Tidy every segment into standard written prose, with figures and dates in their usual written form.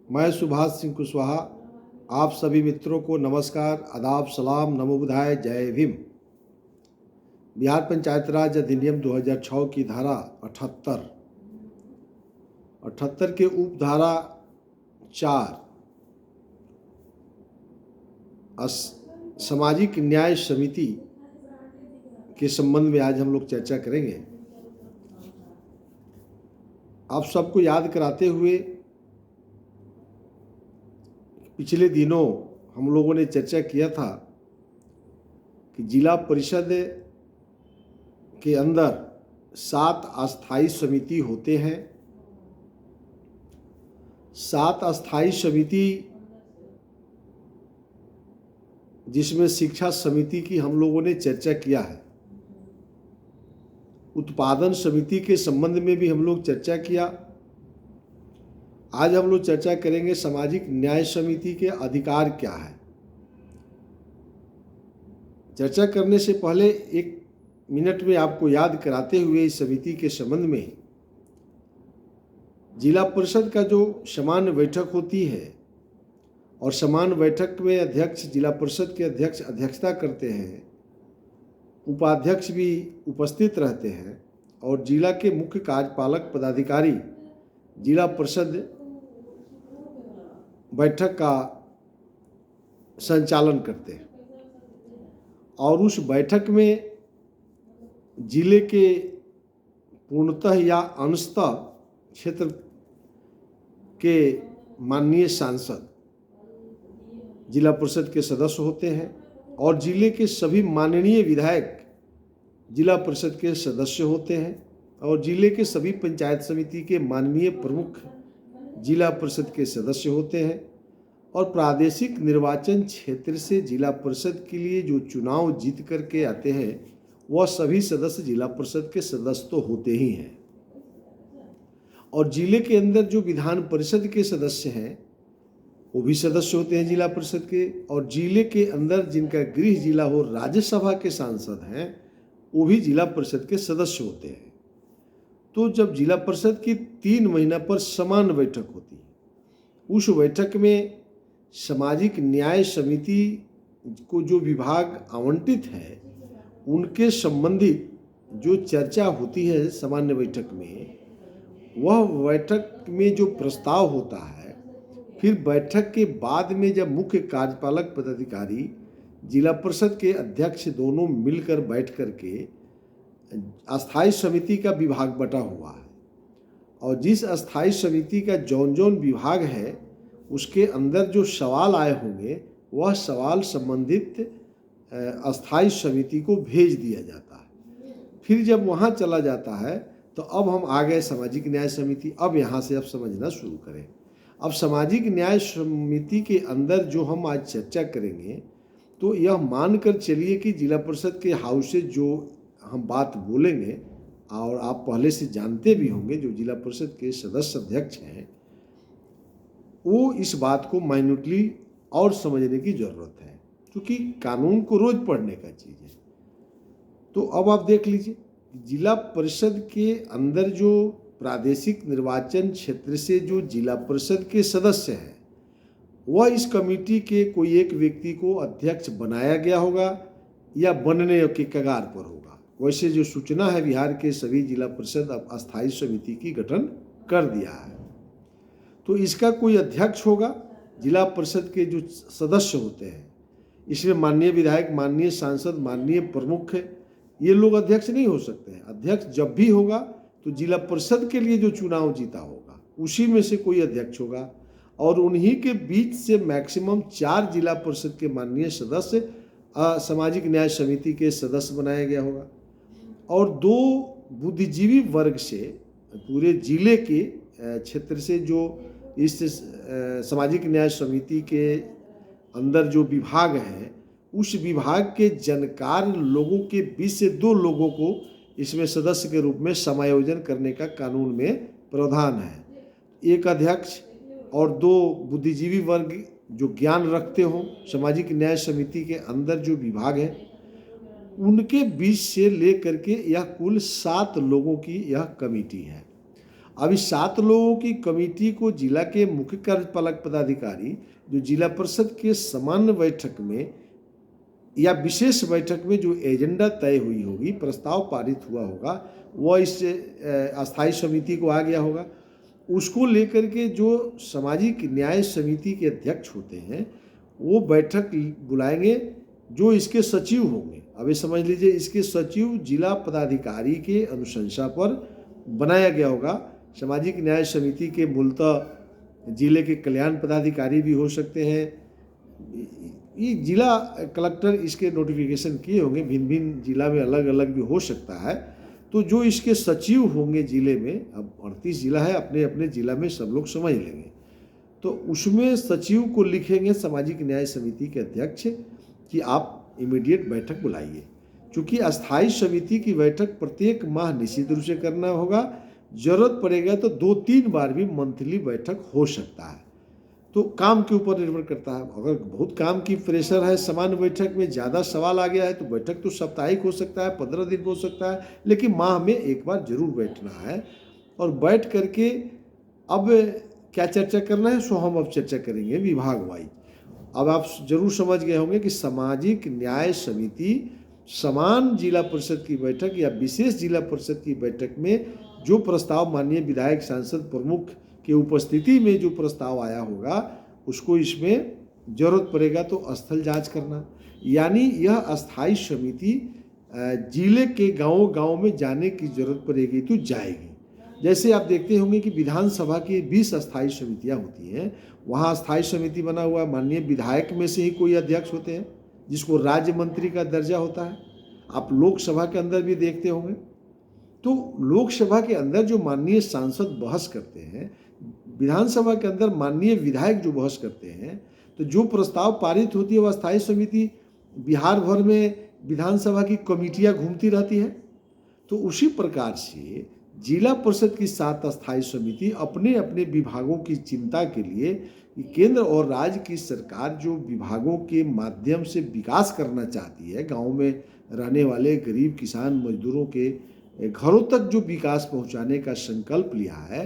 मैं सुभाष सिंह कुशवाहा आप सभी मित्रों को नमस्कार, आदाब, सलाम, नमो बुद्धाय, जय भीम। बिहार पंचायत राज अधिनियम 2006 की धारा 78 के उपधारा 4 सामाजिक न्याय समिति के संबंध में आज हम लोग चर्चा करेंगे। आप सबको याद कराते हुए पिछले दिनों हम लोगों ने चर्चा किया था कि जिला परिषद के अंदर 7 अस्थायी समिति होते हैं। 7 अस्थायी समिति जिसमें शिक्षा समिति की हम लोगों ने चर्चा किया है, उत्पादन समिति के संबंध में भी हम लोग चर्चा किया। आज हम लोग चर्चा करेंगे सामाजिक न्याय समिति के अधिकार क्या है। चर्चा करने से पहले एक मिनट में आपको याद कराते हुए इस समिति के संबंध में जिला परिषद का जो सामान्य बैठक होती है और सामान्य बैठक में अध्यक्ष जिला परिषद के अध्यक्ष अध्यक्षता करते हैं, उपाध्यक्ष भी उपस्थित रहते हैं और जिला के मुख्य कार्यपालक पदाधिकारी जिला परिषद बैठक का संचालन करते हैं और उस बैठक में जिले के पूर्णतः या अंशतः क्षेत्र के माननीय सांसद जिला परिषद के सदस्य होते हैं और जिले के सभी माननीय विधायक जिला परिषद के सदस्य होते हैं और जिले के सभी पंचायत समिति के माननीय प्रमुख जिला परिषद के सदस्य होते हैं और प्रादेशिक निर्वाचन क्षेत्र से जिला परिषद के लिए जो चुनाव जीत करके आते हैं वह सभी सदस्य जिला परिषद के सदस्य तो होते ही हैं। और जिले के अंदर जो विधान परिषद के सदस्य हैं वो भी सदस्य होते हैं जिला परिषद के, और जिले के अंदर जिनका गृह जिला हो राज्यसभा के सांसद हैं वो भी जिला परिषद के सदस्य होते हैं। तो जब जिला परिषद की 3 महीना पर समान बैठक होती है, उस बैठक में सामाजिक न्याय समिति को जो विभाग आवंटित है उनके संबंधित जो चर्चा होती है सामान्य बैठक में, वह बैठक में जो प्रस्ताव होता है, फिर बैठक के बाद में जब मुख्य कार्यपालक पदाधिकारी जिला परिषद के अध्यक्ष दोनों मिलकर बैठ करके अस्थायी समिति का विभाग बटा हुआ है और जिस अस्थायी समिति का जौन विभाग है उसके अंदर जो सवाल आए होंगे वह सवाल संबंधित अस्थायी समिति को भेज दिया जाता है। फिर जब वहाँ चला जाता है तो अब हम आ गए सामाजिक न्याय समिति। अब यहाँ से अब समझना शुरू करें। अब सामाजिक न्याय समिति के अंदर जो हम आज चर्चा करेंगे तो यह मानकर चलिए कि जिला परिषद के हाउस से जो हम बात बोलेंगे और आप पहले से जानते भी होंगे, जो जिला परिषद के सदस्य अध्यक्ष हैं वो इस बात को माइन्यूटली और समझने की ज़रूरत है क्योंकि कानून को रोज़ पढ़ने का चीज़ है। तो अब आप देख लीजिए, जिला परिषद के अंदर जो प्रादेशिक निर्वाचन क्षेत्र से जो जिला परिषद के सदस्य हैं वह इस कमेटी के कोई एक व्यक्ति को अध्यक्ष बनाया गया होगा या बनने के कगार पर होगा। वैसे जो सूचना है, बिहार के सभी जिला परिषद अब अस्थायी समिति की गठन कर दिया है। तो इसका कोई अध्यक्ष होगा, जिला परिषद के जो सदस्य होते हैं इसमें माननीय विधायक, माननीय सांसद, माननीय प्रमुख ये लोग अध्यक्ष नहीं हो सकते हैं। अध्यक्ष जब भी होगा तो जिला परिषद के लिए जो चुनाव जीता होगा उसी में से कोई अध्यक्ष होगा और उन्हीं के बीच से मैक्सिमम 4 जिला परिषद के माननीय सदस्य सामाजिक न्याय समिति के सदस्य बनाया गया होगा और 2 बुद्धिजीवी वर्ग से पूरे जिले के क्षेत्र से जो इस सामाजिक न्याय समिति के अंदर जो विभाग है उस विभाग के जानकार लोगों के बीच से 2 लोगों को इसमें सदस्य के रूप में समायोजन करने का कानून में प्रावधान है। एक अध्यक्ष और 2 बुद्धिजीवी वर्ग जो ज्ञान रखते हों सामाजिक न्याय समिति के अंदर जो विभाग है उनके बीच से लेकर के यह कुल 7 लोगों की यह कमेटी है। अब इस 7 लोगों की कमेटी को जिला के मुख्य कार्यपालक पदाधिकारी जो जिला परिषद के सामान्य बैठक में या विशेष बैठक में जो एजेंडा तय हुई होगी, प्रस्ताव पारित हुआ होगा, वह इस अस्थायी समिति को आ गया होगा। उसको लेकर के जो सामाजिक न्याय समिति के अध्यक्ष होते हैं वो बैठक बुलाएंगे, जो इसके सचिव होंगे। अब ये समझ लीजिए, इसके सचिव जिला पदाधिकारी के अनुशंसा पर बनाया गया होगा। सामाजिक न्याय समिति के मूलतः जिले के कल्याण पदाधिकारी भी हो सकते हैं, ये जिला कलेक्टर इसके नोटिफिकेशन किए होंगे, भिन्न भिन्न जिला में अलग अलग भी हो सकता है। तो जो इसके सचिव होंगे जिले में, अब 38 जिला है, अपने अपने जिला में सब लोग समझ लेंगे, तो उसमें सचिव को लिखेंगे सामाजिक न्याय समिति के अध्यक्ष कि आप इमीडिएट बैठक बुलाइए। चूँकि अस्थायी समिति की बैठक प्रत्येक माह निश्चित रूप से करना होगा, जरूरत पड़ेगा तो 2-3 बार भी मंथली बैठक हो सकता है। तो काम के ऊपर निर्भर करता है। अगर बहुत काम की प्रेशर है, सामान्य बैठक में ज़्यादा सवाल आ गया है तो बैठक तो साप्ताहिक हो सकता है, 15 दिन हो सकता है, लेकिन माह में एक बार जरूर बैठना है। और बैठ करके अब क्या चर्चा करना है, सो हम अब चर्चा करेंगे विभाग वाइज। अब आप जरूर समझ गए होंगे कि सामाजिक न्याय समिति समान जिला परिषद की बैठक या विशेष जिला परिषद की बैठक में जो प्रस्ताव माननीय विधायक, सांसद, प्रमुख की उपस्थिति में जो प्रस्ताव आया होगा, उसको इसमें जरूरत पड़ेगा तो स्थल जांच करना। यानी यह अस्थायी समिति जिले के गांव में जाने की जरूरत पड़ेगी तो जाएगी। जैसे आप देखते होंगे कि विधानसभा की 20 अस्थायी समितियां होती हैं, वहाँ अस्थायी समिति बना हुआ माननीय विधायक में से ही कोई अध्यक्ष होते हैं, जिसको राज्य मंत्री का दर्जा होता है। आप लोकसभा के अंदर भी देखते होंगे, तो लोकसभा के अंदर जो माननीय सांसद बहस करते हैं, विधानसभा के अंदर माननीय विधायक जो बहस करते हैं, तो जो प्रस्ताव पारित होती है वह अस्थायी समिति बिहार भर में विधानसभा की कमेटियां घूमती रहती है। तो उसी प्रकार से जिला परिषद की 7 अस्थायी समिति अपने अपने विभागों की चिंता के लिए केंद्र और राज्य की सरकार जो विभागों के माध्यम से विकास करना चाहती है, गाँव में रहने वाले गरीब किसान मजदूरों के घरों तक जो विकास पहुंचाने का संकल्प लिया है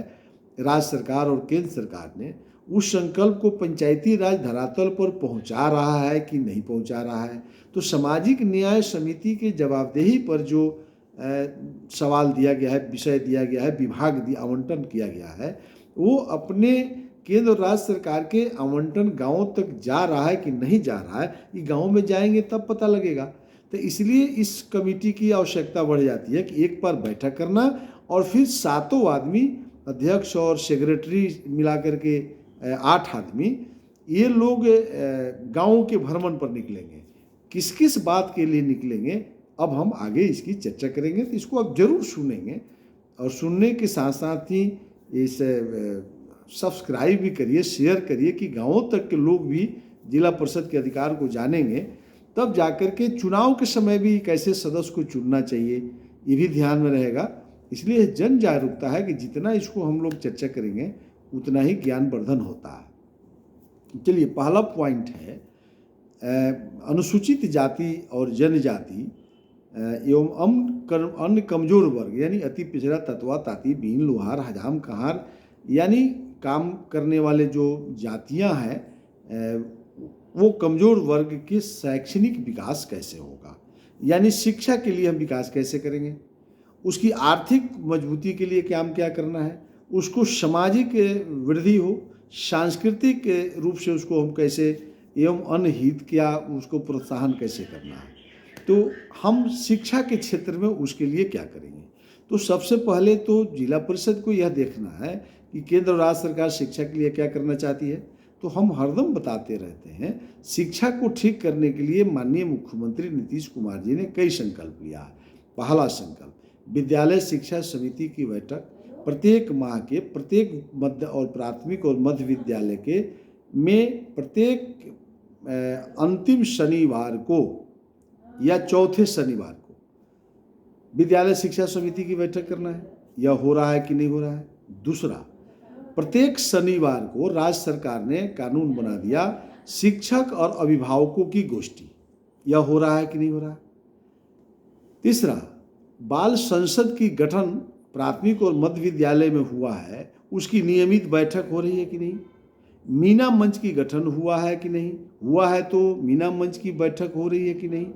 राज्य सरकार और केंद्र सरकार ने, उस संकल्प को पंचायती राज धरातल पर पहुंचा रहा है कि नहीं पहुंचा रहा है। तो सामाजिक न्याय समिति के जवाबदेही पर जो सवाल दिया गया है, विषय दिया गया है, विभाग आवंटन किया गया है, वो अपने केंद्र और राज्य सरकार के आवंटन गाँव तक जा रहा है कि नहीं जा रहा है, ये गाँव में जाएंगे तब पता लगेगा। तो इसलिए इस कमेटी की आवश्यकता बढ़ जाती है कि एक बार बैठक करना और फिर 7 आदमी, अध्यक्ष और सेक्रेटरी मिला करके 8 आदमी, ये लोग गाँव के भ्रमण पर निकलेंगे। किस किस बात के लिए निकलेंगे, अब हम आगे इसकी चर्चा करेंगे, तो इसको आप जरूर सुनेंगे। और सुनने के साथ साथ ही इस सब्सक्राइब भी करिए, शेयर करिए कि गाँवों तक के लोग भी जिला परिषद के अधिकार को जानेंगे। तब जाकर के चुनाव के समय भी कैसे सदस्य को चुनना चाहिए, ये भी ध्यान में रहेगा। इसलिए जन जागरूकता है कि जितना इसको हम लोग चर्चा करेंगे उतना ही ज्ञानवर्धन होता है। चलिए, पहला पॉइंट है अनुसूचित जाति और जनजाति एवं अन्य कमजोर वर्ग, यानी अति पिछड़ा, ततवा, ताती, बीन, लोहार, हजाम, कहार, यानी काम करने वाले जो जातियां हैं, वो कमजोर वर्ग के शैक्षणिक विकास कैसे होगा, यानी शिक्षा के लिए हम विकास कैसे करेंगे, उसकी आर्थिक मजबूती के लिए क्या करना है, उसको सामाजिक वृद्धि हो, सांस्कृतिक रूप से उसको हम कैसे, एवं अन्य हित क्या उसको प्रोत्साहन कैसे करना है, तो हम शिक्षा के क्षेत्र में उसके लिए क्या करेंगे। तो सबसे पहले तो जिला परिषद को यह देखना है कि केंद्र और राज्य सरकार शिक्षा के लिए क्या करना चाहती है। तो हम हरदम बताते रहते हैं, शिक्षा को ठीक करने के लिए माननीय मुख्यमंत्री नीतीश कुमार जी ने कई संकल्प लिया है। पहला संकल्प, विद्यालय शिक्षा समिति की बैठक प्रत्येक माह के प्रत्येक मध्य और प्राथमिक और मध्य विद्यालय के में प्रत्येक अंतिम शनिवार को या चौथे शनिवार को विद्यालय शिक्षा समिति की बैठक करना है। यह हो रहा है कि नहीं हो रहा है। दूसरा, प्रत्येक शनिवार को राज्य सरकार ने कानून बना दिया शिक्षक और अभिभावकों की गोष्ठी, यह हो रहा है कि नहीं हो रहा है। तीसरा, बाल संसद की गठन प्राथमिक और मध्य विद्यालय में हुआ है उसकी नियमित बैठक हो रही है कि नहीं, मीना मंच की गठन हुआ है कि नहीं, हुआ है तो मीना मंच की बैठक हो रही है कि नहीं,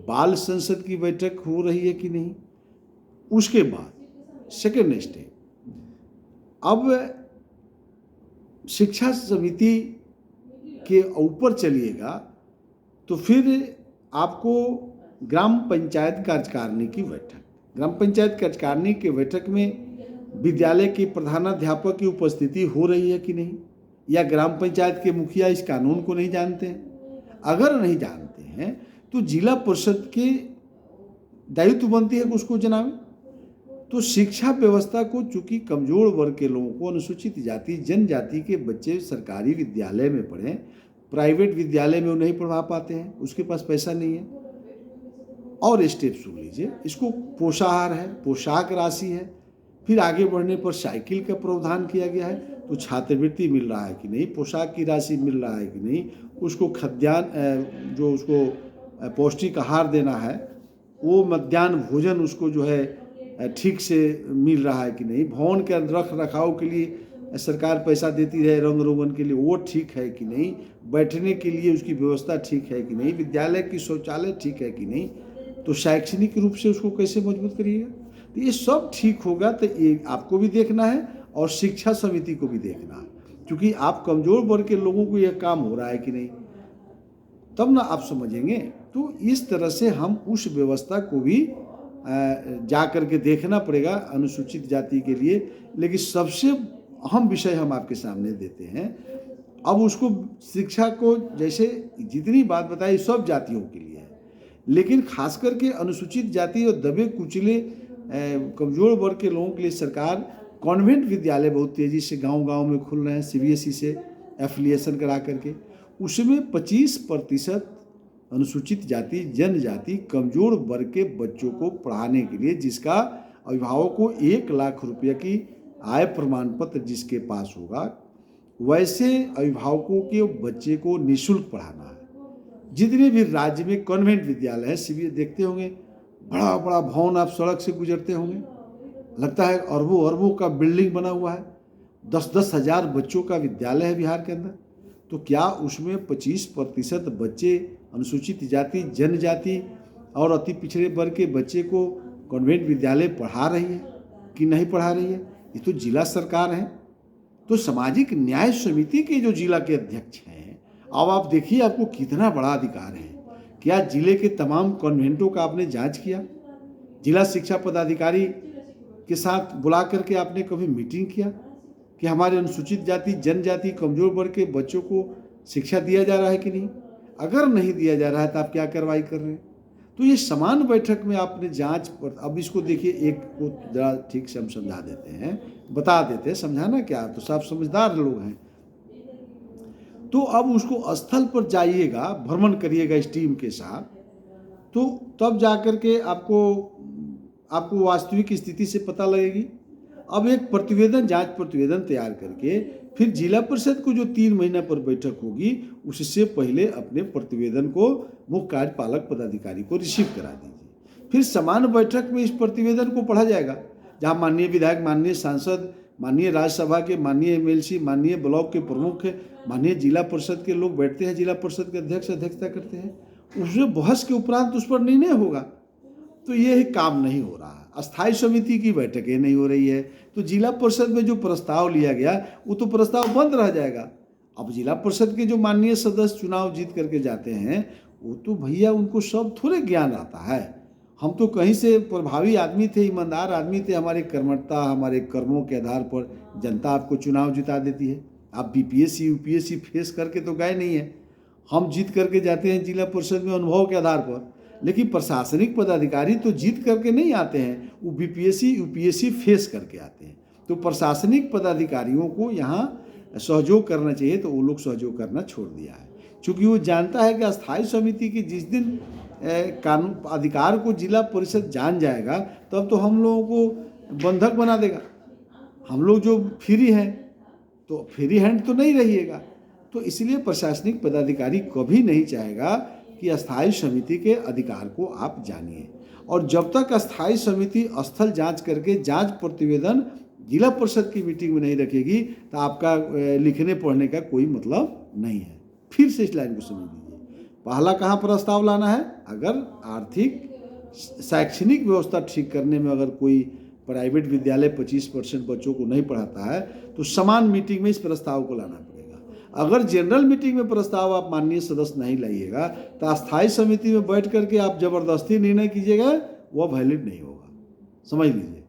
बाल संसद की बैठक हो रही है कि नहीं। उसके बाद सेकेंड स्टेप, अब शिक्षा समिति के ऊपर चलिएगा तो फिर आपको ग्राम पंचायत कार्यकारिणी की बैठक, ग्राम पंचायत कार्यकारिणी की बैठक में विद्यालय के प्रधानाध्यापक की उपस्थिति हो रही है कि नहीं, या ग्राम पंचायत के मुखिया इस कानून को नहीं जानते हैं। अगर नहीं जानते हैं तो जिला परिषद के दायित्व बनती है कि उसको जनावें। तो शिक्षा व्यवस्था को, चूंकि कमजोर वर्ग के लोगों को, अनुसूचित जाति जनजाति के बच्चे सरकारी विद्यालय में पढ़ें, प्राइवेट विद्यालय में वो नहीं पढ़ा पाते हैं, उसके पास पैसा नहीं है। और स्टेप सुन लीजिए, इसको पोषाहार है, पोशाक राशि है, फिर आगे बढ़ने पर साइकिल का प्रावधान किया गया है, तो छात्रवृत्ति मिल रहा है कि नहीं, पोशाक की राशि मिल रहा है कि नहीं, उसको खाद्यान्न जो उसको पौष्टिक आहार देना है वो मध्याह्न भोजन उसको जो है ठीक से मिल रहा है कि नहीं, भवन के रख रखाव के लिए सरकार पैसा देती है, रंग रोगन के लिए वो ठीक है कि नहीं, बैठने के लिए उसकी व्यवस्था ठीक है कि नहीं, विद्यालय की शौचालय ठीक है कि नहीं, तो शैक्षणिक रूप से उसको कैसे मजबूत करिएगा। तो ये सब ठीक होगा तो ये आपको भी देखना है और शिक्षा समिति को भी देखना है, क्योंकि आप कमजोर वर्ग के लोगों को यह काम हो रहा है कि नहीं, तब ना आप समझेंगे। तो इस तरह से हम उस व्यवस्था को भी जा कर के देखना पड़ेगा अनुसूचित जाति के लिए। लेकिन सबसे अहम विषय हम आपके सामने देते हैं, अब उसको शिक्षा को, जैसे जितनी बात बताई सब जातियों के लिए है, लेकिन खास करके अनुसूचित जाति और दबे कुचले कमजोर वर्ग के लोगों के लिए सरकार कॉन्वेंट विद्यालय बहुत तेज़ी से गांव-गांव में खुल रहे हैं, सीबीएसई से एफिलिएशन करा करके, उसमें 25% अनुसूचित जाति जनजाति कमजोर वर्ग के बच्चों को पढ़ाने के लिए, जिसका अभिभावक को 1 लाख रुपये की आय प्रमाण पत्र जिसके पास होगा, वैसे अभिभावकों के बच्चे को निःशुल्क पढ़ाना है। जितने भी राज्य में कॉन्वेंट विद्यालय है, सीबीएसई देखते होंगे, बड़ा बड़ा भवन, आप सड़क से गुजरते होंगे, लगता है अरबों अरबों का बिल्डिंग बना हुआ है, 10-10 हज़ार बच्चों का विद्यालय है बिहार के अंदर। तो क्या उसमें 25% बच्चे अनुसूचित जाति जनजाति और अति पिछड़े वर्ग के बच्चे को कॉन्वेंट विद्यालय पढ़ा रही है कि नहीं पढ़ा रही है? ये तो जिला सरकार है। तो सामाजिक न्याय समिति के जो जिला के अध्यक्ष हैं, अब आप देखिए आपको कितना बड़ा अधिकार है। क्या जिले के तमाम कॉन्वेंटों का आपने जांच किया? जिला शिक्षा पदाधिकारी के साथ बुला करके आपने कभी मीटिंग किया कि हमारे अनुसूचित जाति जनजाति कमजोर वर्ग के बच्चों को शिक्षा दिया जा रहा है कि नहीं? अगर नहीं दिया जा रहा है तो आप क्या कार्रवाई कर रहे हैं? तो ये समान बैठक में आपने जांच पर, अब इसको देखिए, एक को जरा ठीक से हम समझा देते हैं, बता देते हैं, समझाना क्या, तो सब समझदार लोग हैं। तो अब उसको स्थल पर जाइएगा, भ्रमण करिएगा इस टीम के साथ, तो तब जाकर के आपको वास्तविक स्थिति से पता लगेगी। अब एक प्रतिवेदन, जांच प्रतिवेदन तैयार करके फिर जिला परिषद को जो 3 महीना पर बैठक होगी, उससे पहले अपने प्रतिवेदन को मुख्य कार्यपालक पदाधिकारी को रिसीव करा दीजिए। फिर समान बैठक में इस प्रतिवेदन को पढ़ा जाएगा, जहां माननीय विधायक, माननीय सांसद, माननीय राज्यसभा के, माननीय एमएलसी, माननीय ब्लॉक के प्रमुख, माननीय जिला परिषद के लोग बैठते हैं, जिला परिषद के अध्यक्ष अध्यक्षता करते हैं। उसमें बहस के उपरांत उस पर निर्णय होगा। तो ये काम नहीं हो रहा है। अस्थायी समिति की बैठकें नहीं हो रही है, तो जिला परिषद में जो प्रस्ताव लिया गया वो तो प्रस्ताव बंद रह जाएगा। अब जिला परिषद के जो माननीय सदस्य चुनाव जीत करके जाते हैं, वो तो भैया उनको सब थोड़े ज्ञान आता है। हम तो कहीं से प्रभावी आदमी थे, ईमानदार आदमी थे, हमारे कर्मठता, हमारे कर्मों के आधार पर जनता आपको चुनाव जिता देती है। आप बीपीएससी यूपीएससी फेस करके तो गए नहीं है, हम जीत करके जाते हैं जिला परिषद में अनुभव के आधार पर। लेकिन प्रशासनिक पदाधिकारी तो जीत करके नहीं आते हैं, वो बीपीएससी यूपीएससी फेस करके आते हैं। तो प्रशासनिक पदाधिकारियों को यहाँ सहयोग करना चाहिए, तो वो लोग सहयोग करना छोड़ दिया है, क्योंकि वो जानता है कि अस्थायी समिति की जिस दिन कानून अधिकार को जिला परिषद जान जाएगा, तब तो हम लोगों को बंधक बना देगा। हम लोग जो फ्री हैं तो फ्री हैंड तो नहीं रहिएगा। तो इसलिए प्रशासनिक पदाधिकारी कभी नहीं चाहेगा कि अस्थायी समिति के अधिकार को आप जानिए। और जब तक अस्थायी समिति स्थल जांच करके जांच प्रतिवेदन जिला परिषद की मीटिंग में नहीं रखेगी तो आपका लिखने पढ़ने का कोई मतलब नहीं है। फिर से इस लाइन को समझ लीजिए। पहला कहाँ प्रस्ताव लाना है? अगर आर्थिक शैक्षणिक व्यवस्था ठीक करने में अगर कोई प्राइवेट विद्यालय 25% बच्चों को नहीं पढ़ाता है तो समान मीटिंग में इस प्रस्ताव को लाना पड़ेगा। अगर जनरल मीटिंग में प्रस्ताव आप माननीय सदस्य नहीं लाइएगा तो अस्थायी समिति में बैठ करके आप जबरदस्ती निर्णय कीजिएगा, वह वैलिड नहीं होगा। समझ लीजिए।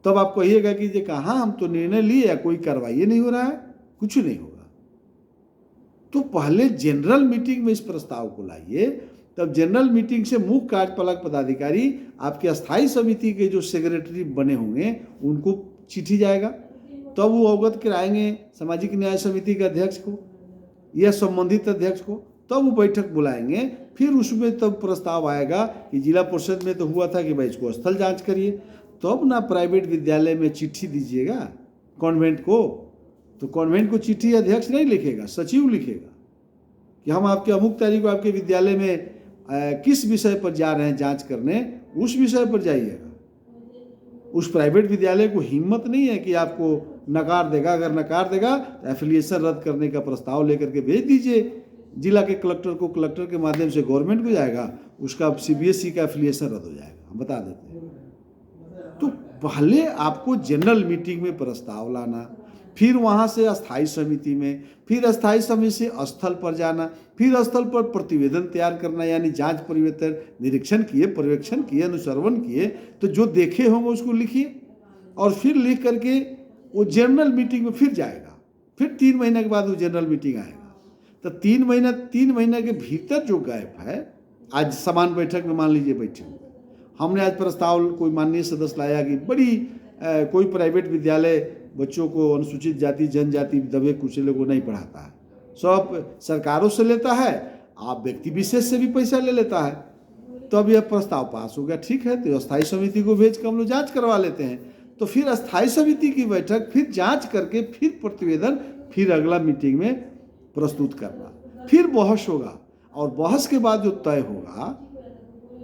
तब आप कहिएगा कि ये कहाँ हम तो निर्णय लिए या कोई कार्रवाई नहीं हो रहा है, कुछ नहीं होगा। तो पहले जनरल मीटिंग में इस प्रस्ताव को लाइए, तब जनरल मीटिंग से मुख्य कार्यपालक पदाधिकारी आपके अस्थायी समिति के जो सेक्रेटरी बने होंगे उनको चिट्ठी जाएगा, तब वो अवगत कराएंगे सामाजिक न्याय समिति के अध्यक्ष को या संबंधित अध्यक्ष को, तब वो बैठक बुलाएंगे। फिर उसमें तब प्रस्ताव आएगा कि जिला परिषद में तो हुआ था कि भाई इसको स्थल जांच करिए, तब ना प्राइवेट विद्यालय में चिट्ठी दीजिएगा कॉन्वेंट को। तो कॉन्वेंट को चिट्ठी अध्यक्ष नहीं लिखेगा, सचिव लिखेगा कि हम आपके अमुक तारीख को आपके विद्यालय में किस विषय पर जा रहे हैं जांच करने, उस विषय पर जाइएगा। उस प्राइवेट विद्यालय को हिम्मत नहीं है कि आपको नकार देगा। अगर नकार देगा तो एफिलिएशन रद्द करने का प्रस्ताव लेकर के भेज दीजिए जिला के कलेक्टर को, कलेक्टर के माध्यम से गवर्नमेंट को जाएगा, उसका CBSE का एफिलिएशन रद्द हो जाएगा। हम बता देते हैं। तो पहले आपको जनरल मीटिंग में प्रस्ताव लाना, फिर वहाँ से अस्थायी समिति में, फिर अस्थायी समिति से स्थल पर जाना, फिर स्थल पर प्रतिवेदन तैयार करना, यानी जांच परिवेदन, निरीक्षण किए, पर्यवेक्षण किए, अनुश्रवण किए, तो जो देखे होंगे उसको लिखिए और फिर लिख करके वो जनरल मीटिंग में फिर जाएगा। फिर 3 महीने के बाद वो जनरल मीटिंग आएगा। तो 3 महीने के भीतर जो गैप है, आज समान बैठक में मान लीजिए बैठे हुए, हमने आज प्रस्ताव कोई माननीय सदस्य लाया कि बड़ी कोई प्राइवेट विद्यालय बच्चों को अनुसूचित जाति जनजाति दबे कुचले को नहीं पढ़ाता है, सब सरकारों से लेता है, आप व्यक्ति विशेष से भी पैसा ले लेता है, तो अब यह प्रस्ताव पास हो गया, ठीक है, तो अस्थायी समिति को भेज कर हम लोग जाँच करवा लेते हैं। तो फिर अस्थायी समिति की बैठक, फिर जाँच करके, फिर प्रतिवेदन, फिर अगला मीटिंग में प्रस्तुत करना, फिर बहस होगा और बहस के बाद जो तय होगा,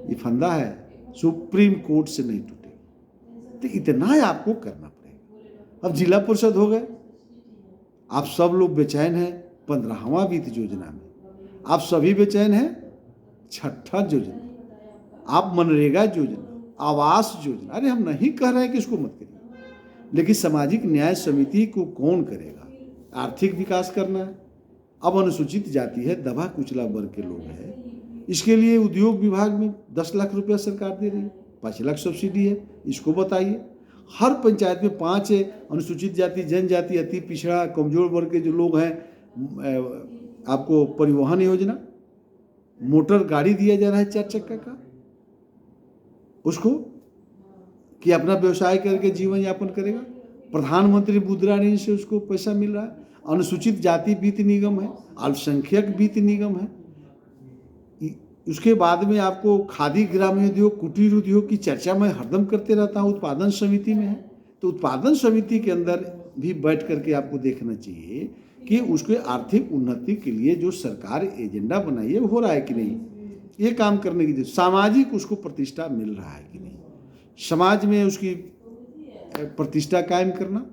ये फंदा है, सुप्रीम कोर्ट से नहीं टूटेगा। तो इतना ही आपको करना पड़ेगा। अब जिला परिषद हो गए, आप सब लोग बेचैन हैं 15वां वित्त योजना में, आप सभी बेचैन हैं 6ठा योजना, आप मनरेगा योजना, आवास योजना, अरे हम नहीं कह रहे हैं कि इसको मत करिए, लेकिन सामाजिक न्याय समिति को कौन करेगा? आर्थिक विकास करना है। अब अनुसूचित जाति है, दबा कुचला वर्ग के लोग हैं, इसके लिए उद्योग विभाग में 10 लाख रुपया सरकार दे रही है, 5 लाख सब्सिडी है, इसको बताइए। हर पंचायत में 5 अनुसूचित जाति जनजाति अति पिछड़ा कमजोर वर्ग के जो लोग हैं, आपको परिवहन योजना, मोटर गाड़ी दिया जा रहा है 4 चक्का का उसको, कि अपना व्यवसाय करके जीवन यापन करेगा। प्रधानमंत्री मुद्रा ऋण से उसको पैसा मिल रहा है। अनुसूचित जाति वित्त निगम है, अल्पसंख्यक वित्त निगम है। उसके बाद में आपको खादी ग्रामीण उद्योग, कुटीर उद्योग की चर्चा मैं हरदम करते रहता हूँ, उत्पादन समिति में है। तो उत्पादन समिति के अंदर भी बैठ करके आपको देखना चाहिए कि उसके आर्थिक उन्नति के लिए जो सरकार एजेंडा बनाई है वो हो रहा है कि नहीं, ये काम करने की। सामाजिक उसको प्रतिष्ठा मिल रहा है कि नहीं, समाज में उसकी प्रतिष्ठा कायम करना,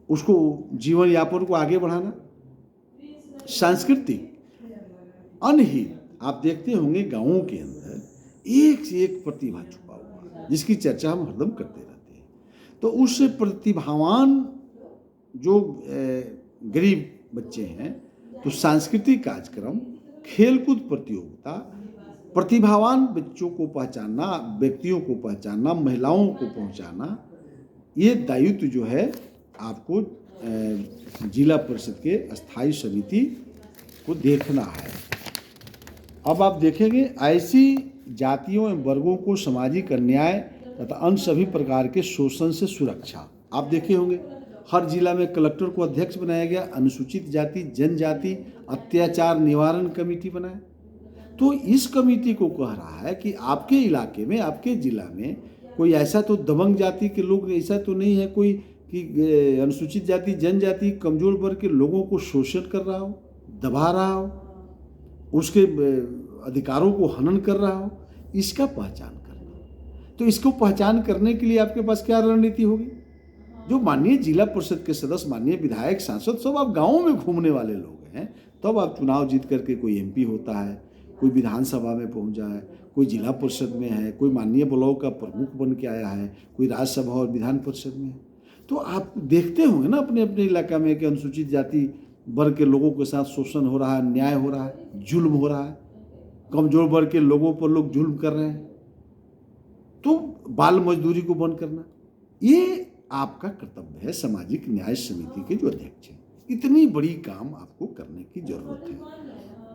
उसको जीवन यापन को आगे बढ़ाना। सांस्कृतिक अनहित आप देखते होंगे गाँवों के अंदर एक से एक प्रतिभा छुपा हुआ, जिसकी चर्चा हम हरदम करते रहते हैं। तो उस प्रतिभावान जो गरीब बच्चे हैं, तो सांस्कृतिक कार्यक्रम, खेलकूद प्रतियोगिता, प्रतिभावान बच्चों को पहचानना, व्यक्तियों को पहचानना, महिलाओं को पहुंचाना, ये दायित्व जो है आपको जिला परिषद के अस्थायी समिति को देखना है। अब आप देखेंगे ऐसी जातियों एवं वर्गों को सामाजिक अन्याय तथा अन्य सभी प्रकार के शोषण से सुरक्षा। आप देखे होंगे हर जिला में कलेक्टर को अध्यक्ष बनाया गया, अनुसूचित जाति जनजाति अत्याचार निवारण कमेटी बनाया। तो इस कमेटी को कह रहा है कि आपके इलाके में, आपके जिला में कोई ऐसा तो दबंग जाति के लोग, ऐसा तो नहीं है कोई कि अनुसूचित जाति जनजाति कमजोर वर्ग के लोगों को शोषण कर रहा हो, दबा रहा हो, उसके अधिकारों को हनन कर रहा हो। इसका पहचान करना तो इसको पहचान करने के लिए आपके पास क्या रणनीति होगी? जो माननीय जिला परिषद के सदस्य, माननीय विधायक, सांसद, सब आप गाँवों में घूमने वाले लोग हैं, तब आप चुनाव जीत करके कोई एमपी होता है, कोई विधानसभा में पहुंचा है, कोई जिला परिषद में है, कोई माननीय ब्लॉक का प्रमुख बन के आया है, कोई राज्यसभा और विधान परिषद में है। तो आप देखते होंगे ना अपने अपने इलाका में कि अनुसूचित जाति वर्ग के लोगों के साथ शोषण हो रहा है, अन्याय हो रहा है, जुल्म हो रहा है, कमजोर वर्ग के लोगों पर लोग जुल्म कर रहे हैं। तो बाल मजदूरी को बंद करना ये आपका कर्तव्य है सामाजिक न्याय समिति के जो अध्यक्ष हैं। इतनी बड़ी काम आपको करने की जरूरत है,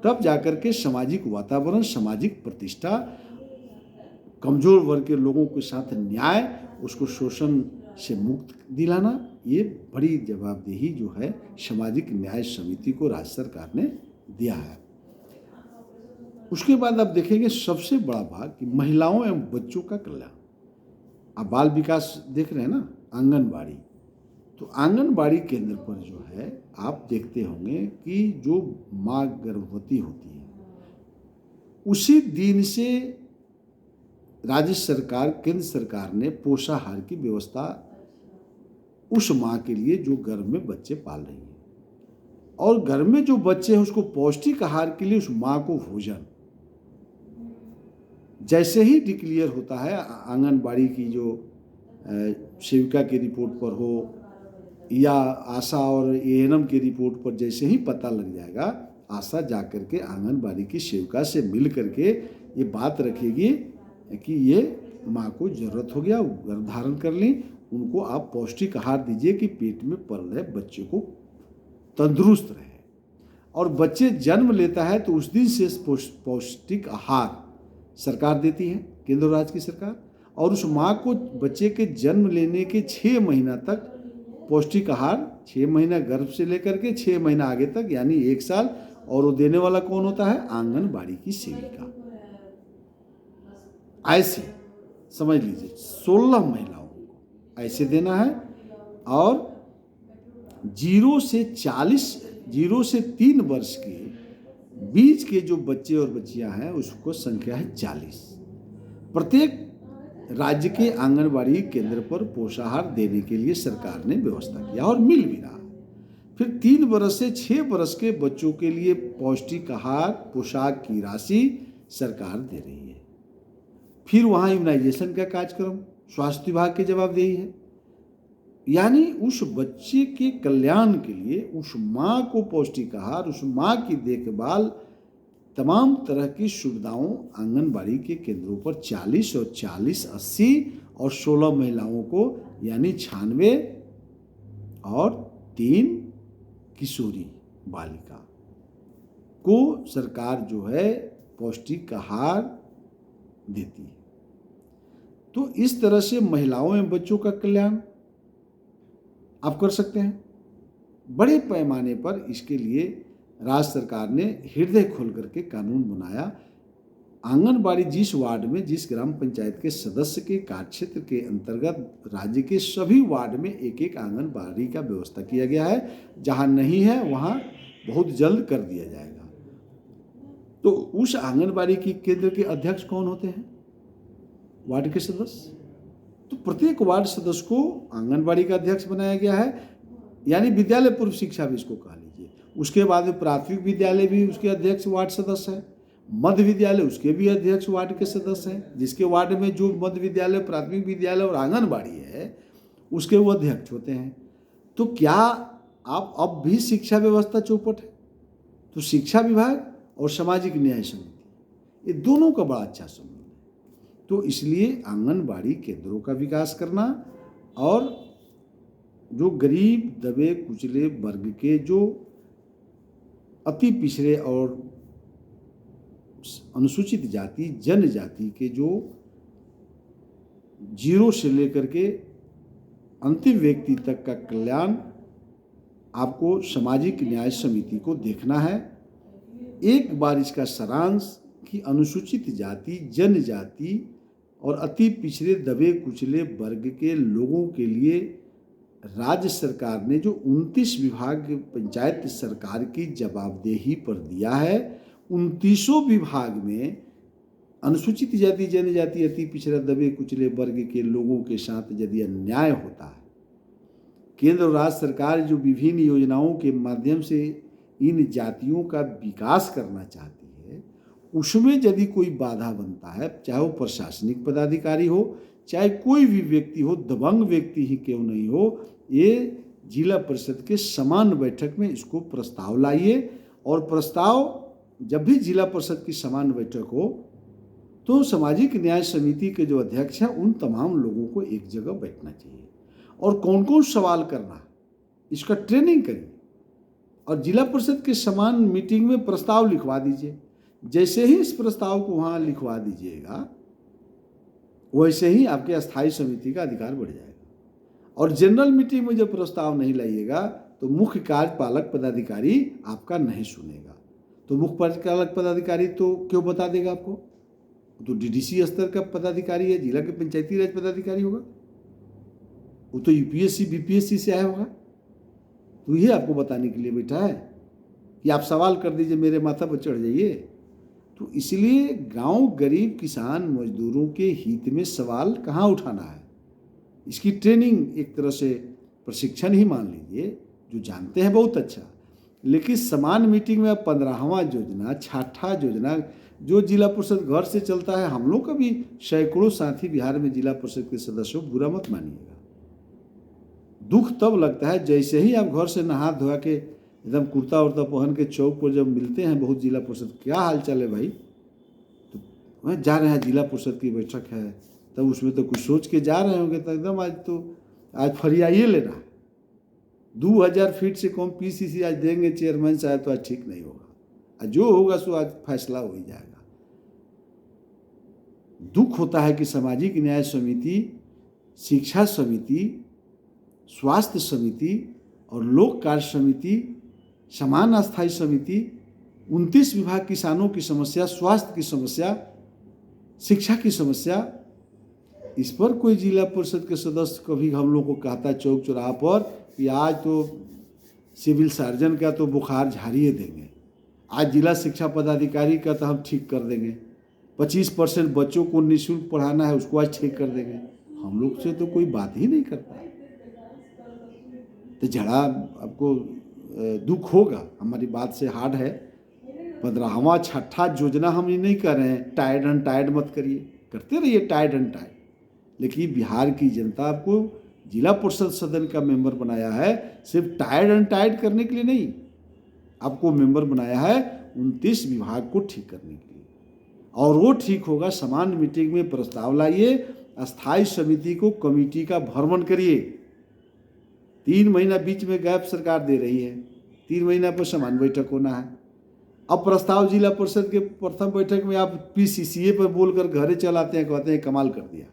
तब जाकर के सामाजिक वातावरण, सामाजिक प्रतिष्ठा, कमजोर वर्ग के लोगों के साथ न्याय, उसको शोषण से मुक्त दिलाना, ये बड़ी जवाबदेही जो है सामाजिक न्याय समिति को राज्य सरकार ने दिया है। उसके बाद आप देखेंगे सबसे बड़ा भाग कि महिलाओं एवं बच्चों का कल्याण। आप बाल विकास देख रहे हैं ना, आंगनबाड़ी। तो आंगनबाड़ी केंद्र पर जो है आप देखते होंगे कि जो माँ गर्भवती होती है उसी दिन से राज्य सरकार, केंद्र सरकार ने पोषाहार की व्यवस्था उस माँ के लिए जो गर्भ में बच्चे पाल रही है, और घर में जो बच्चे हैं उसको पौष्टिक आहार के लिए उस माँ को भोजन जैसे ही डिक्लेयर होता है, आंगनबाड़ी की जो सेविका की रिपोर्ट पर हो या आशा और एएनएम की रिपोर्ट पर जैसे ही पता लग जाएगा, आशा जाकर के आंगनबाड़ी की सेविका से मिल करके ये बात रखेगी कि ये माँ को जरूरत हो गया, गर्भ धारण कर ली, उनको आप पौष्टिक आहार दीजिए कि पेट में पल रहे बच्चे को तंदुरुस्त रहे। और बच्चे जन्म लेता है तो उस दिन से पौष्टिक आहार सरकार देती है, केंद्र राज्य की सरकार, और उस माँ को बच्चे के जन्म लेने के 6 महीना तक पौष्टिक आहार, 6 महीना गर्भ से लेकर के 6 महीना आगे तक, यानी 1 साल। और वो देने वाला कौन होता है? आंगनबाड़ी की सेविका। ऐसे समझ लीजिए 16 महिलाओं को ऐसे देना है। और 0 से 3 वर्ष के बीच के जो बच्चे और बच्चियां हैं उसको संख्या है 40। प्रत्येक राज्य के आंगनबाड़ी केंद्र पर पोषाहार देने के लिए सरकार ने व्यवस्था किया और मिल भी रहा। फिर 3 वर्ष से 6 वर्ष के बच्चों के लिए पौष्टिक आहार, पोशाक की राशि सरकार दे रही है। फिर वहाँ इम्यूनाइजेशन का कार्यक्रम स्वास्थ्य विभाग की जवाबदेही है, यानी उस बच्चे के कल्याण के लिए उस माँ को पौष्टिक आहार, उस माँ की देखभाल, तमाम तरह की सुविधाओं आंगनबाड़ी के केंद्रों पर 40 और 40 80 और 16 महिलाओं को यानी 96 और 3 किशोरी बालिका को सरकार जो है पौष्टिक आहार देती है। तो इस तरह से महिलाओं एवं बच्चों का कल्याण आप कर सकते हैं। बड़े पैमाने पर इसके लिए राज्य सरकार ने हृदय खोल करके कानून बनाया। आंगनबाड़ी जिस वार्ड में, जिस ग्राम पंचायत के सदस्य के कार्यक्षेत्र के अंतर्गत राज्य के सभी वार्ड में एक एक आंगनबाड़ी का व्यवस्था किया गया है। जहां नहीं है वहां बहुत जल्द कर दिया जाएगा। तो उस आंगनबाड़ी की केंद्र के अध्यक्ष कौन होते हैं? वार्ड के सदस्य। तो प्रत्येक वार्ड सदस्य को आंगनबाड़ी का अध्यक्ष बनाया गया है, यानी विद्यालय पूर्व शिक्षा भी इसको कहा लीजिए। उसके बाद में प्राथमिक विद्यालय भी उसके अध्यक्ष वार्ड सदस्य है, मध्य विद्यालय उसके भी अध्यक्ष वार्ड के सदस्य हैं। जिसके वार्ड में जो मध्य विद्यालय, प्राथमिक विद्यालय और आंगनबाड़ी है उसके वो अध्यक्ष होते हैं। तो क्या आप अब भी शिक्षा व्यवस्था चौपट है? तो शिक्षा विभाग और सामाजिक न्याय समिति ये दोनों का बड़ा अच्छा संबंध है। तो इसलिए आंगनबाड़ी केंद्रों का विकास करना और जो गरीब दबे कुचले वर्ग के, जो अति पिछड़े और अनुसूचित जाति जनजाति के, जो 0 से लेकर के अंतिम व्यक्ति तक का कल्याण आपको सामाजिक न्याय समिति को देखना है। एक बार इसका सारांश कि अनुसूचित जाति, जनजाति और अति पिछड़े दबे कुचले वर्ग के लोगों के लिए राज्य सरकार ने जो 29 विभाग पंचायत सरकार की जवाबदेही पर दिया है, 29 विभाग में अनुसूचित जाति जनजाति अति पिछड़ा दबे कुचले वर्ग के लोगों के साथ यदि अन्याय होता है, केंद्र और राज्य सरकार जो विभिन्न योजनाओं के माध्यम से इन जातियों का विकास करना चाहती है, उसमें यदि कोई बाधा बनता है, चाहे वो प्रशासनिक पदाधिकारी हो, चाहे कोई भी व्यक्ति हो, दबंग व्यक्ति ही क्यों नहीं हो, ये जिला परिषद के समान बैठक में इसको प्रस्ताव लाइए। और प्रस्ताव जब भी जिला परिषद की समान बैठक हो तो सामाजिक न्याय समिति के जो अध्यक्ष हैं उन तमाम लोगों को एक जगह बैठना चाहिए और कौन कौन सवाल करना है इसका ट्रेनिंग करिए और जिला परिषद के समान मीटिंग में प्रस्ताव लिखवा दीजिए। जैसे ही इस प्रस्ताव को वहाँ लिखवा दीजिएगा वैसे ही आपके अस्थायी समिति का अधिकार बढ़ जाएगा। और जनरल मीटिंग में जब प्रस्ताव नहीं लाइएगा तो मुख्य कार्यपालक पदाधिकारी आपका नहीं सुनेगा। तो मुख्य कार्यपालक पदाधिकारी तो क्यों बता देगा आपको? तो डीडीसी स्तर का पदाधिकारी है, जिला के पंचायती राज पदाधिकारी होगा, वो तो यूपीएससी बीपीएससी से आया होगा। तो ये आपको बताने के लिए बैठा है कि आप सवाल कर दीजिए, मेरे माथा पर चढ़ जाइए। तो इसलिए गांव गरीब किसान मजदूरों के हित में सवाल कहाँ उठाना है, इसकी ट्रेनिंग एक तरह से प्रशिक्षण ही मान लीजिए। जो जानते हैं बहुत अच्छा, लेकिन समान मीटिंग में अब 15वां योजना 66 योजना जो जिला परिषद घर से चलता है, हम लोग का भी सैकड़ों साथी बिहार में जिला परिषद के सदस्यों, बुरा मत मानिएगा। दुख तब लगता है जैसे ही आप घर से नहा धोआ के एकदम कुर्ता उर्ता पहन के चौक पर जब मिलते हैं बहुत जिला परिषद, क्या हाल चाल है भाई, तो जा रहे हैं जिला परिषद की बैठक है, तब उसमें तो कुछ सोच के जा रहे होंगे, तो एकदम आज फरियाइए लेना है। 2000 फीट से कम पीसीसी आज देंगे चेयरमैन साहब, तो आज ठीक नहीं होगा। जो होगा सो आज फैसला हो ही जाएगा। दुख होता है कि सामाजिक न्याय समिति, शिक्षा समिति, स्वास्थ्य समिति और लोक कार्य समिति, समान अस्थायी समिति, 29 विभाग, किसानों की समस्या, स्वास्थ्य की समस्या, शिक्षा की समस्या, इस पर कोई जिला परिषद के सदस्य कभी हम लोग को कहता है चौक चौराहा पर कि आज तो सिविल सर्जन का तो बुखार झाड़िए देंगे, आज जिला शिक्षा पदाधिकारी का तो हम ठीक कर देंगे, 25% बच्चों को निःशुल्क पढ़ाना है उसको आज ठीक कर देंगे। हम लोग से तो कोई बात ही नहीं करता। तो जरा आपको दुख होगा, हमारी बात से हार्ड है। 15वां 66 योजना हम ये नहीं कर रहे हैं, टायर्ड एंड टायर्ड मत करिए, करते रहिए टायर्ड एंड टायर्ड। लेकिन बिहार की जनता आपको जिला परिषद सदन का मेंबर बनाया है सिर्फ टायर्ड एंड टायर्ड करने के लिए नहीं, आपको मेंबर बनाया है 29 विभाग को ठीक करने के लिए। और वो ठीक होगा, समान मीटिंग में प्रस्ताव लाइए, अस्थायी समिति को कमेटी का भ्रमण करिए। 3 महीना बीच में गैप सरकार दे रही है, 3 महीना पर समान बैठक होना है। अब प्रस्ताव जिला परिषद के प्रथम बैठक में आप पीसीसीए पर बोलकर घरे चलाते हैं, कहते हैं कमाल कर दिया।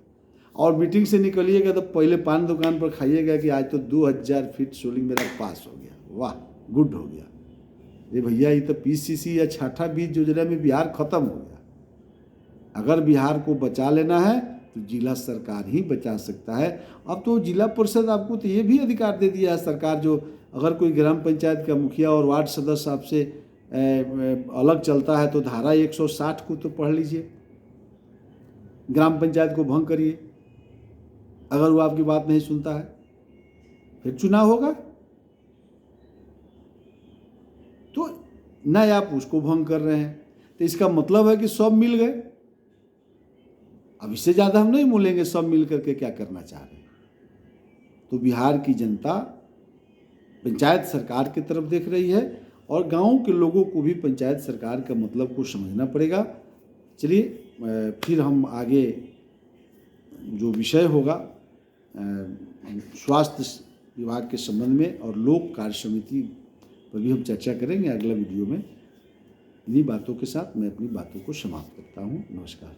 और मीटिंग से निकलिएगा तो पहले पान दुकान पर खाइएगा कि आज तो 2000 फीट सोलिंग मेरा पास हो गया, वाह गुड हो गया। ये भैया ये तो पीसीसी या 66 योजना में बिहार खत्म हो गया। अगर बिहार को बचा लेना है तो जिला सरकार ही बचा सकता है। अब तो जिला परिषद आपको तो ये भी अधिकार दे दिया है सरकार, जो अगर कोई ग्राम पंचायत का मुखिया और वार्ड सदस्य आपसे अलग चलता है तो धारा 160 को तो पढ़ लीजिए, ग्राम पंचायत को भंग करिए। अगर वो आपकी बात नहीं सुनता है फिर चुनाव होगा, तो न आप उसको भंग कर रहे हैं, तो इसका मतलब है कि सब मिल गए। अब इससे ज़्यादा हम नहीं बोलेंगे सब मिल करके क्या करना चाह रहे हैं। तो बिहार की जनता पंचायत सरकार की तरफ देख रही है और गाँव के लोगों को भी पंचायत सरकार का मतलब को समझना पड़ेगा। चलिए फिर हम आगे जो विषय होगा स्वास्थ्य विभाग के संबंध में और लोक कार्य समिति पर भी हम चर्चा करेंगे अगला वीडियो में। इन्हीं बातों के साथ मैं अपनी बातों को समाप्त करता हूँ। नमस्कार।